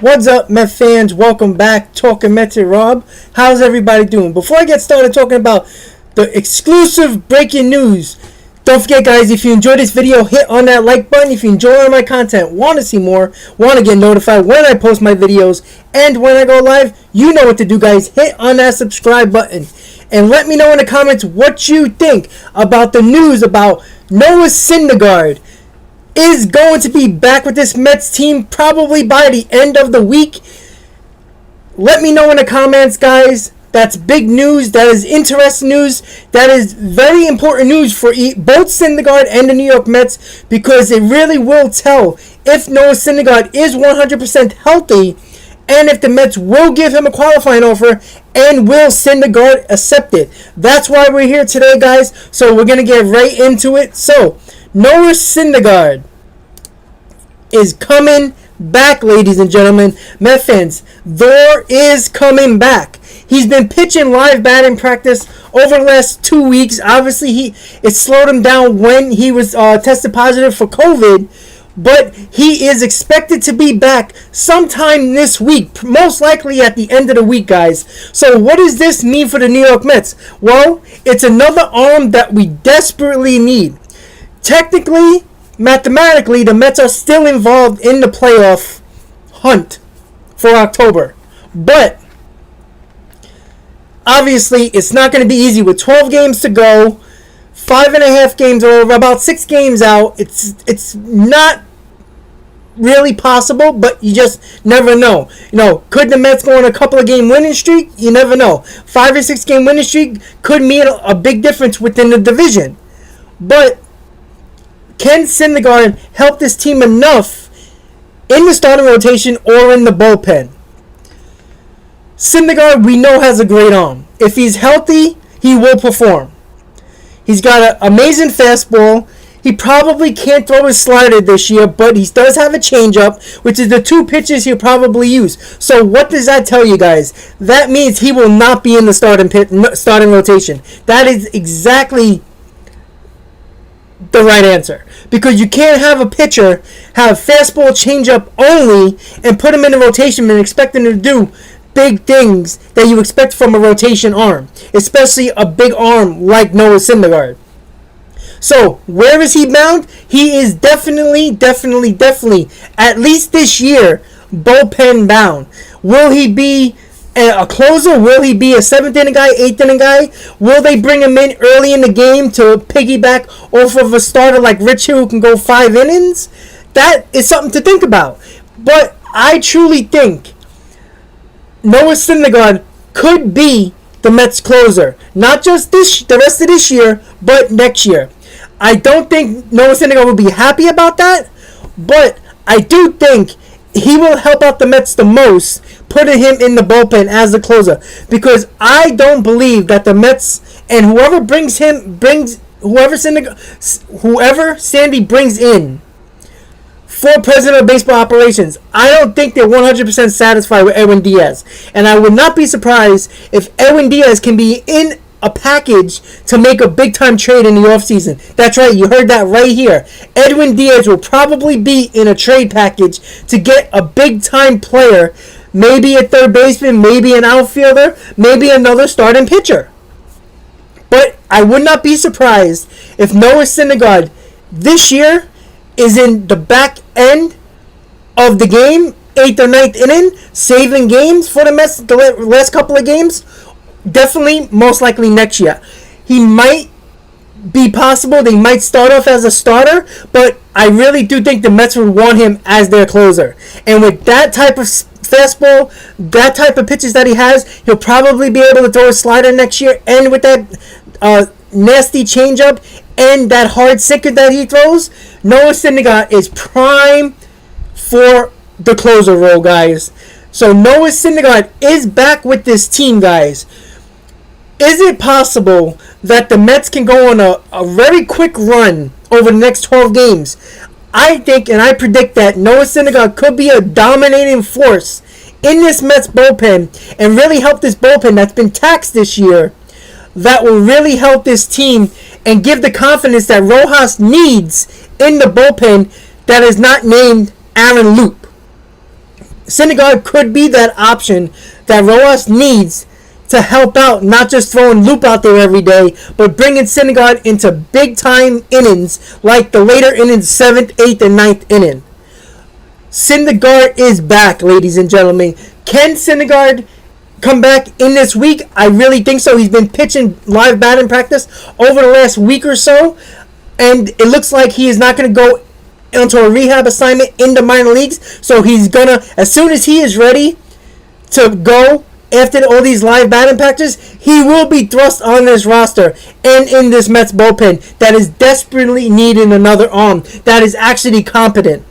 What's up, Met fans? Welcome back. Talkin METS with Rob. How's everybody doing? Before I get started talking about the exclusive breaking news, don't forget, guys, if you enjoyed this video, hit on that like button. If you enjoy all my content, want to see more, want to get notified when I post my videos and when I go live, you know what to do, guys. Hit on that subscribe button. And let me know in the comments what you think about the news about Noah Syndergaard is going to be back with this Mets team probably by the end of the week. Let me know in the comments, guys. That's big news. That is interesting news. That is very important news for both Syndergaard and the New York Mets, because it really will tell if Noah Syndergaard is 100% healthy and if the Mets will give him a qualifying offer and will Syndergaard accept it. That's why we're here today, guys. So we're going to get right into it. So Noah Syndergaard is coming back, ladies and gentlemen. Met fans, Thor is coming back. He's been pitching live batting practice over the last 2 weeks. Obviously, it slowed him down when he was tested positive for COVID, but he is expected to be back sometime this week, most likely at the end of the week, guys. So what does this mean for the New York Mets? Well, it's another arm that we desperately need. Technically, mathematically, the Mets are still involved in the playoff hunt for October. But obviously, it's not going to be easy with 12 games to go, 5.5 games over, about 6 games out. It's not really possible, but you just never know. You know, could the Mets go on a couple of game winning streak? You never know. 5 or 6 game winning streak could mean a big difference within the division. But can Syndergaard help this team enough in the starting rotation or in the bullpen? Syndergaard, we know, has a great arm. If he's healthy, he will perform. He's got an amazing fastball. He probably can't throw his slider this year, but he does have a changeup, which is the 2 pitches he'll probably use. So what does that tell you, guys? That means he will not be in the starting rotation. That is exactly the right answer, because you can't have a pitcher have fastball changeup only and put him in the rotation and expect him to do big things that you expect from a rotation arm, especially a big arm like Noah Syndergaard. So where is he bound? He is definitely, at least this year, bullpen bound. Will he be a closer? Will he be a 7th inning guy, 8th inning guy? Will they bring him in early in the game to piggyback off of a starter like Rich Hill who can go 5 innings? That is something to think about. But I truly think Noah Syndergaard could be the Mets closer. Not just the rest of this year, but next year. I don't think Noah Syndergaard will be happy about that, but I do think he will help out the Mets the most, putting him in the bullpen as the closer, because I don't believe that the Mets and whoever Sandy brings in for president of baseball operations, I don't think they're 100% satisfied with Edwin Diaz, and I would not be surprised if Edwin Diaz can be in a package to make a big-time trade in the offseason. That's right, you heard that right here. Edwin Diaz will probably be in a trade package to get a big-time player, maybe a third baseman, maybe an outfielder, maybe another starting pitcher. But I would not be surprised if Noah Syndergaard this year is in the back end of the game, 8th or 9th inning, saving games for the Mets the last couple of games. Definitely, most likely next year. He might be possible. They might start off as a starter, but I really do think the Mets would want him as their closer. And with that type of fastball, that type of pitches that he has, he'll probably be able to throw a slider next year. And with that nasty changeup and that hard sinker that he throws, Noah Syndergaard is prime for the closer role, guys. So Noah Syndergaard is back with this team, guys. Is it possible that the Mets can go on a very quick run over the next 12 games? I think and I predict that Noah Syndergaard could be a dominating force in this Mets bullpen and really help this bullpen that's been taxed this year. That will really help this team and give the confidence that Rojas needs in the bullpen that is not named Aaron Loop. Syndergaard could be that option that Rojas needs to help out, not just throwing Loop out there every day, but bringing Syndergaard into big-time innings like the later innings, 7th, 8th, and 9th inning. Syndergaard is back, ladies and gentlemen. Can Syndergaard come back in this week? I really think so. He's been pitching live batting practice over the last week or so, and it looks like he is not going to go into a rehab assignment in the minor leagues. So he's gonna, as soon as he is ready to go after all these live batting practices, he will be thrust on this roster and in this Mets bullpen that is desperately needing another arm that is actually competent.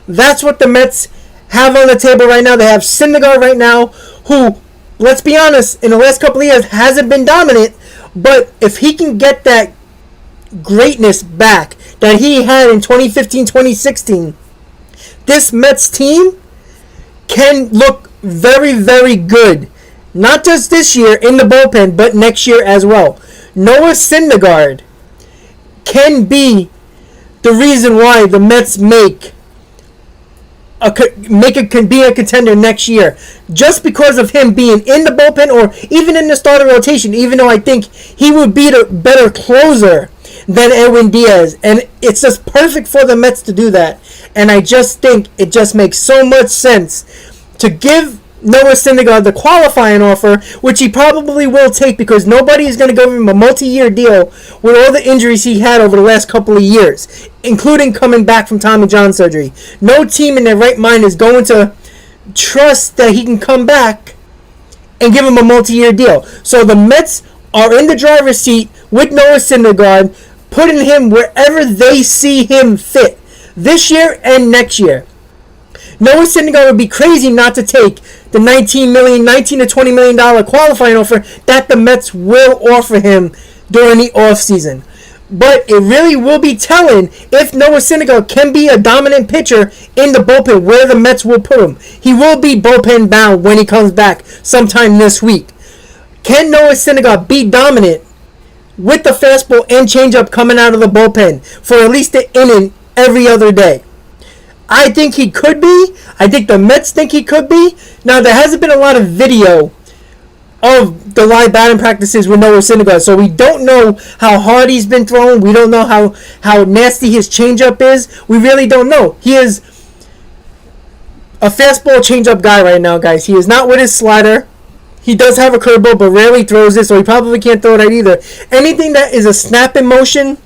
That's what the Mets have on the table right now. They have Syndergaard right now, who, let's be honest, in the last couple of years hasn't been dominant, but if he can get that greatness back that he had in 2015, 2016, this Mets team can look very, very good. Not just this year in the bullpen, but next year as well. Noah Syndergaard can be the reason why the Mets can be a contender next year, just because of him being in the bullpen or even in the starting rotation, even though I think he would be the better closer than Edwin Diaz, and it's just perfect for the Mets to do that. And I just think it just makes so much sense to give Noah Syndergaard the qualifying offer, which he probably will take, because nobody is going to give him a multi-year deal with all the injuries he had over the last couple of years, including coming back from Tommy John surgery. No team in their right mind is going to trust that he can come back and give him a multi-year deal. So the Mets are in the driver's seat with Noah Syndergaard, putting him wherever they see him fit this year and next year. Noah Syndergaard would be crazy not to take the $19 to $20 million qualifying offer that the Mets will offer him during the offseason. But it really will be telling if Noah Syndergaard can be a dominant pitcher in the bullpen, where the Mets will put him. He will be bullpen bound when he comes back sometime this week. Can Noah Syndergaard be dominant with the fastball and changeup coming out of the bullpen for at least an inning every other day? I think he could be. I think the Mets think he could be. Now, there hasn't been a lot of video of the live batting practices with Noah Syndergaard, so we don't know how hard he's been throwing. We don't know how nasty his changeup is. We really don't know. He is a fastball changeup guy right now, guys. He is not with his slider. He does have a curveball, but rarely throws it, so he probably can't throw that either. Anything that is a snapping motion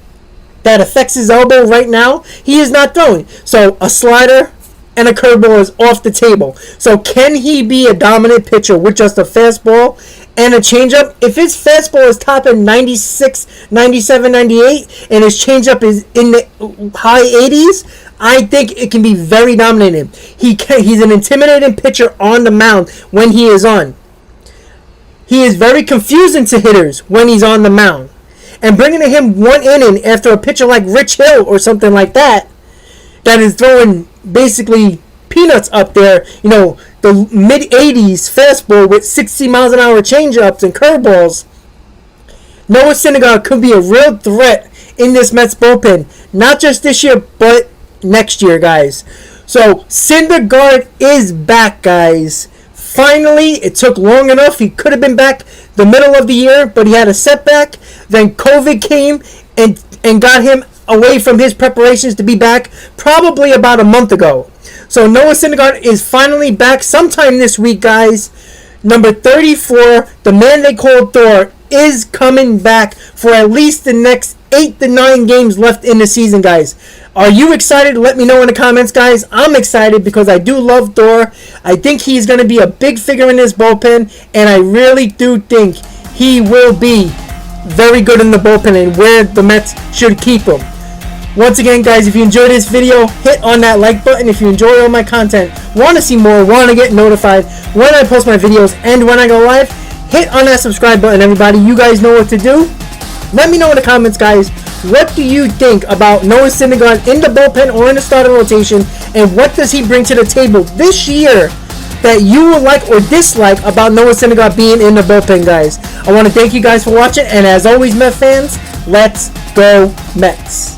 that affects his elbow right now, he is not throwing. So a slider and a curveball is off the table. So can he be a dominant pitcher with just a fastball and a changeup? If his fastball is topping 96, 97, 98, and his changeup is in the high 80s, I think it can be very dominating. He's an intimidating pitcher on the mound when he is on. He is very confusing to hitters when he's on the mound. And bringing him one inning after a pitcher like Rich Hill or something like that is throwing basically peanuts up there, the mid-80s fastball with 60 miles an hour changeups and curveballs, Noah Syndergaard could be a real threat in this Mets bullpen, not just this year, but next year, guys. So Syndergaard is back, guys. Finally, it took long enough. He could have been back the middle of the year, but he had a setback. Then COVID came and got him away from his preparations to be back probably about a month ago. So Noah Syndergaard is finally back sometime this week, guys. Number 34, the man they call Thor, is coming back for at least the next 8 to 9 games left in the season, guys. Are you excited? Let me know in the comments, guys. I'm excited because I do love Thor. I think he's going to be a big figure in this bullpen, and I really do think he will be very good in the bullpen and where the Mets should keep him. Once again, guys, if you enjoyed this video, hit on that like button. If you enjoy all my content, want to see more, want to get notified when I post my videos and when I go live, hit on that subscribe button, everybody. You guys know what to do. Let me know in the comments, guys, what do you think about Noah Syndergaard in the bullpen or in the starting rotation, and what does he bring to the table this year that you would like or dislike about Noah Syndergaard being in the bullpen, guys? I want to thank you guys for watching, and as always, Mets fans, let's go Mets.